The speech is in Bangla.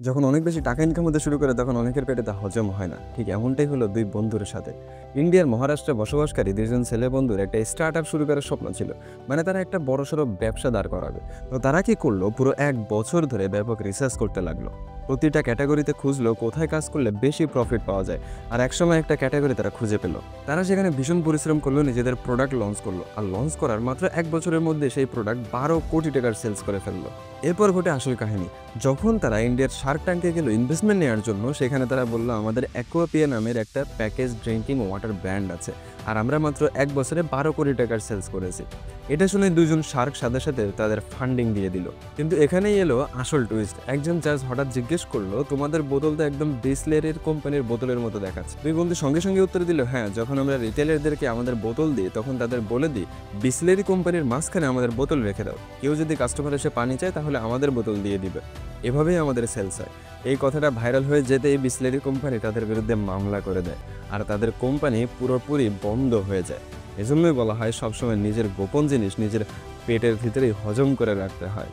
যখন অনেক বেশি টাকা ইনকাম হতে শুরু করে তখন অনেকের পেটে তা হজম হয় না। ঠিক এমনটাই হলো দুই বন্ধুর সাথে। ইন্ডিয়ার মহারাষ্ট্রে বসবাসকারী দুইজন ছেলে বন্ধুর একটা স্টার্টআপ শুরু করার স্বপ্ন ছিল। মানে তারা একটা বড়সড় ব্যবসা দাঁড় করাবে। তো তারা কি করলো, পুরো 1 বছর ধরে ব্যাপক রিসার্চ করতে লাগলো। প্রতিটা ক্যাটাগরিতে খুঁজলো কোথায় কাজ করলে বেশি প্রফিট পাওয়া যায়। আর একসময় একটা ক্যাটাগরি তারা খুঁজে পেল। তারা সেখানে ভীষণ পরিশ্রম করলো, নিজেদের প্রোডাক্ট লঞ্চ করলো। আর লঞ্চ করার মাত্র 1 বছরের মধ্যে সেই প্রোডাক্ট 12 কোটি টাকার সেলস করে ফেললো। এরপর ঘটে আসল কাহিনী। যখন তারা ইন্ডিয়ার শার্ক ট্যাঙ্কে গেল ইনভেস্টমেন্ট নেওয়ার জন্য, সেখানে তারা বলল আমাদের অ্যাকোয়াপিয়া নামের একটা প্যাকেজ ড্রিঙ্কিং ওয়াটার ব্র্যান্ড আছে, আর আমরা মাত্র 1 বছরে 12 কোটি টাকার সেলস করেছি। এটা শুনে দুজন শার্ক সাথে সাথে তাদের ফান্ডিং দিয়ে দিল। কিন্তু এখানেই এলো আসল টুইস্ট। একজন জাজ হঠাৎ জিজ্ঞেস করলো, তোমাদের বোতল তো একদম বিসলেরির কোম্পানির বোতলের মতো দেখাচ্ছে। দুই বন্ধু সঙ্গে সঙ্গে উত্তর দিল, হ্যাঁ, যখন আমরা রিটেলারদেরকে আমাদের বোতল দিই তখন তাদের বলে দিই বিসলেরি কোম্পানির মাঝখানে আমাদের বোতল রেখে দাও, কেউ যদি কাস্টমার এসে পানি চায় তাহলে আমাদের বোতল দিয়ে দিবে। এভাবেই আমাদের সেলস হয়। এই কথাটা ভাইরাল হয়ে যেতে এই বিসলেরি কোম্পানি তাদের বিরুদ্ধে মামলা করে দেয়, আর তাদের কোম্পানি পুরোপুরি বন্ধ হয়ে যায়। এজন্যই বলা হয় সবসময় নিজের গোপন জিনিস নিজের পেটের ভিতরেই হজম করে রাখতে হয়।